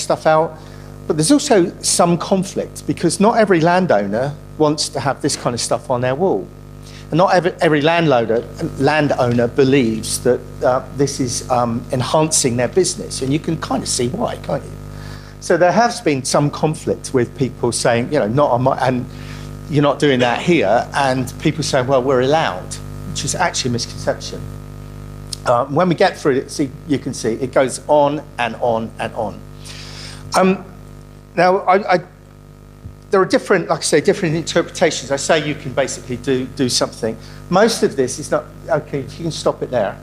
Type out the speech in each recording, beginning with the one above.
stuff out. But there's also some conflict, because not every landowner wants to have this kind of stuff on their wall. And not every landowner believes that this is enhancing their business. And you can kind of see why, can't you? So there has been some conflict with people saying, you know, not on my, and you're not doing that here. And people saying, well, we're allowed, which is actually a misconception. When we get through it, you can see it goes on and on and on. Now, there are different, like I say, different interpretations. I say you can basically do something. Most of this is not, okay, you can stop it there.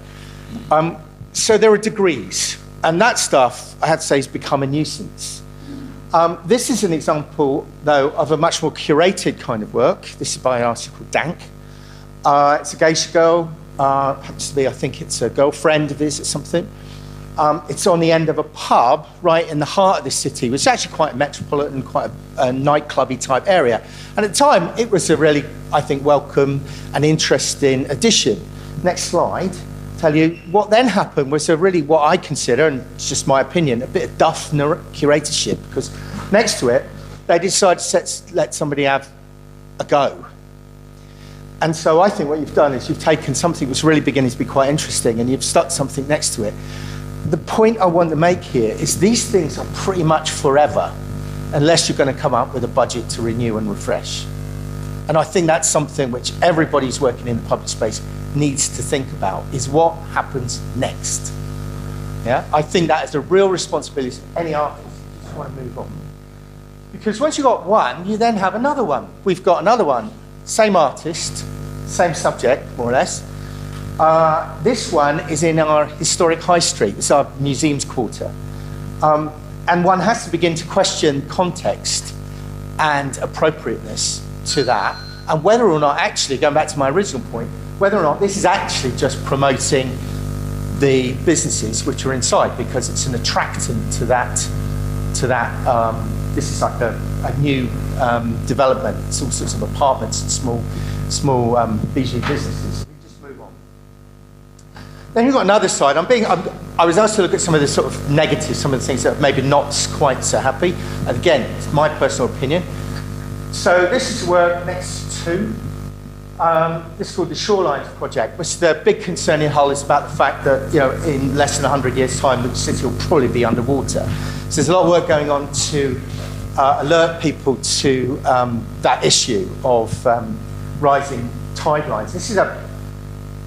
So there are degrees, and that stuff, I have to say, has become a nuisance. This is an example, though, of a much more curated kind of work. This is by an artist called Dank. It's a geisha girl. Happens to be, I think it's a girlfriend of his or something. It's on the end of a pub right in the heart of the city, which is actually quite a metropolitan, quite a nightclubby type area. And at the time, it was a really, I think, welcome and interesting addition. Next slide. Tell you what then happened was a really, what I consider, and it's just my opinion, a bit of duff curatorship, because next to it, they decided to let somebody have a go. And so I think what you've done is you've taken something that's really beginning to be quite interesting and you've stuck something next to it. The point I want to make here is these things are pretty much forever, unless you're going to come up with a budget to renew and refresh. And I think that's something which everybody who's working in the public space needs to think about, is what happens next. Yeah, I think that is a real responsibility of any artist. You just want to move on. Because once you've got one, you then have another one. We've got another one. Same artist, same subject, more or less. This one is in our historic high street. It's our museums quarter. And one has to begin to question context and appropriateness to that, and whether or not actually, going back to my original point, whether or not this is actually just promoting the businesses which are inside, because it's an attractant to that, this is like a new development. It's all sorts of apartments and small bijou businesses. We just move on. Then you've got another side. I was asked to look at some of the sort of negatives, some of the things that are maybe not quite so happy. And again, it's my personal opinion. So this is work next to, this is called the Shorelines Project, which the big concern in Hull is about the fact that, you know, in less than 100 years' time, the city will probably be underwater. So there's a lot of work going on to alert people to that issue of rising tide lines. This is a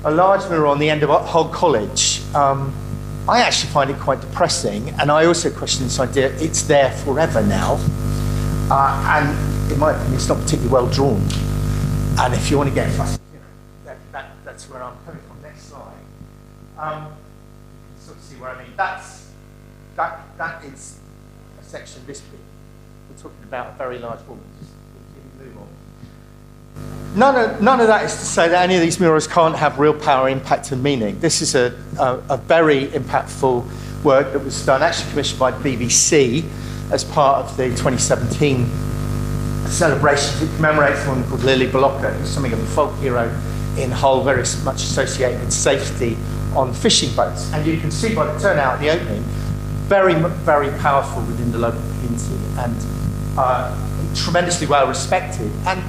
large mural on the end of Hull College. I actually find it quite depressing, and I also question this idea, it's there forever now. And in my opinion, it's not particularly well drawn. And if you want to get fussy, you know, that's where I'm coming from. Next slide. You can sort of see where I mean. That is a section of this bit. We're talking about a very large wall. Just move on. None of that is to say that any of these murals can't have real power, impact, and meaning. This is a very impactful work that was done, actually commissioned by the BBC as part of the 2017 celebration. It commemorates a woman called Lily Bolocka, who's something of a folk hero in Hull, very much associated with safety on fishing boats. And you can see by the turnout at the opening, very, very powerful within the local community, and tremendously well respected and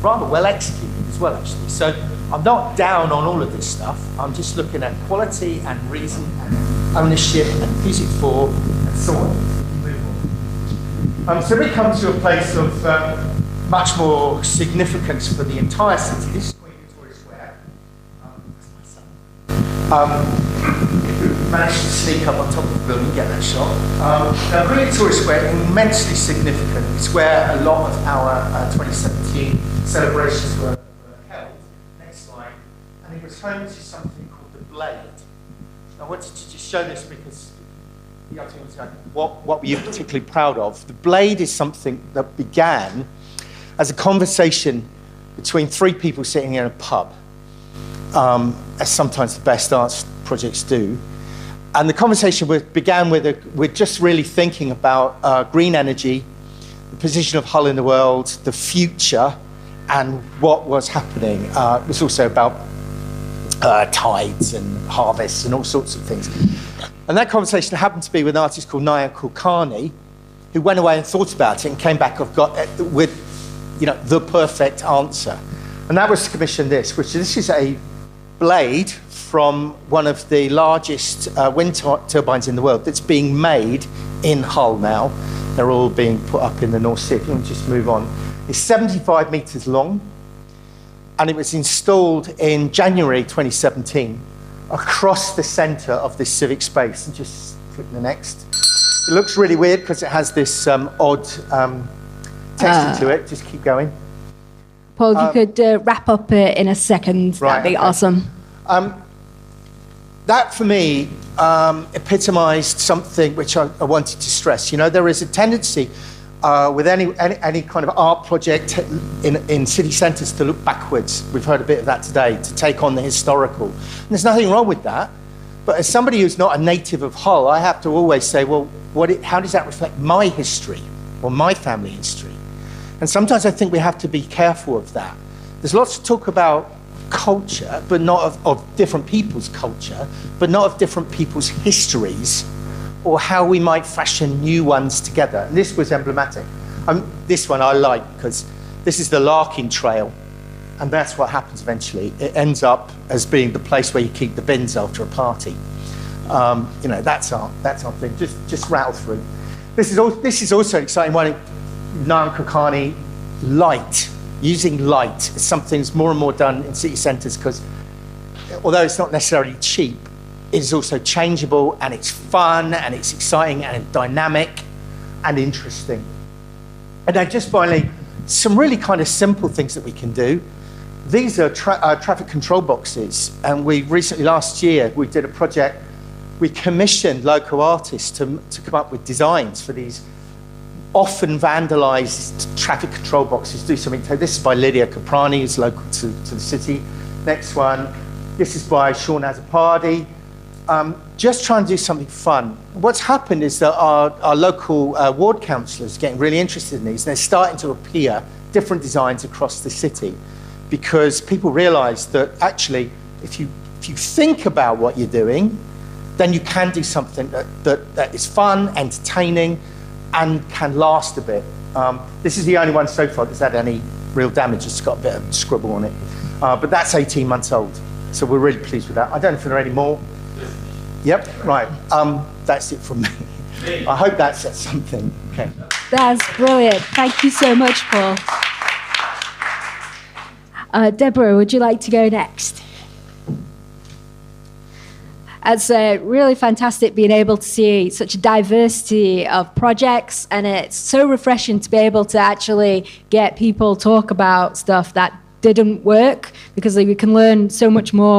rather well executed as well, actually. So I'm not down on all of this stuff. I'm just looking at quality and reason and ownership and who's it for and so on. So we come to a place of much more significance for the entire city. This is Queen Victoria Square. That's my son. Managed to sneak up on top of the building and get that shot. Now, Queen Victoria Square is immensely significant. It's where a lot of our 2017 celebrations were held. Next slide. And it was home to something called the Blade. I wanted to just show this because what were you particularly proud of? The Blade is something that began as a conversation between three people sitting in a pub, as sometimes the best arts projects do. And the conversation began with just really thinking about green energy, the position of Hull in the world, the future, and what was happening. It was also about tides and harvests and all sorts of things. And that conversation happened to be with an artist called Nayan Kulkarni, who went away and thought about it and came back with the perfect answer. And that was to commission this, this is a blade from one of the largest wind turbines in the world that's being made in Hull now. They're all being put up in the North Sea. If you want to just move on. It's 75 metres long, and it was installed in January 2017 across the centre of this civic space. And just click the next. It looks really weird because it has this odd texture to it. Just keep going. Paul, if you could wrap up in a second, that'd be awesome. That, for me, epitomised something which I wanted to stress. There is a tendency with any kind of art project in city centres to look backwards. We've heard a bit of that today, to take on the historical. And there's nothing wrong with that. But as somebody who's not a native of Hull, I have to always say, well, how does that reflect my history or my family history? And sometimes I think we have to be careful of that. There's lots to talk about culture, but not of different people's culture, but not of different people's histories, or how we might fashion new ones together. And this was emblematic. This one I like because this is the Larkin Trail, and that's what happens eventually. It ends up as being the place where you keep the bins after a party. That's our thing. Just rattle through. This is also an exciting one. Nayan Kulkarni, light. Using light is something that's more and more done in city centres because although it's not necessarily cheap, it is also changeable, and it's fun, and it's exciting, and it's dynamic, and interesting. And then just finally, some really kind of simple things that we can do. These are traffic control boxes, and we recently, last year, we did a project. We commissioned local artists to come up with designs for these often vandalised traffic control boxes. Do something. This is by Lydia Caprani, who's local to the city. Next one, this is by Sean Azzopardi. Just trying to do something fun. What's happened is that our local ward councillors are getting really interested in these, and they're starting to appear different designs across the city, because people realise that actually, if you think about what you're doing, then you can do something that is fun, entertaining, and can last a bit. This is the only one so far that's had any real damage. It's got a bit of scribble on it. But that's 18 months old. So we're really pleased with that. I don't know if there are any more. Yep, right. That's it from me. I hope that says something. Okay. That's brilliant. Thank you so much, Paul. Deborah, would you like to go next? It's really fantastic being able to see such a diversity of projects, and it's so refreshing to be able to actually get people talk about stuff that didn't work, because we can learn so much more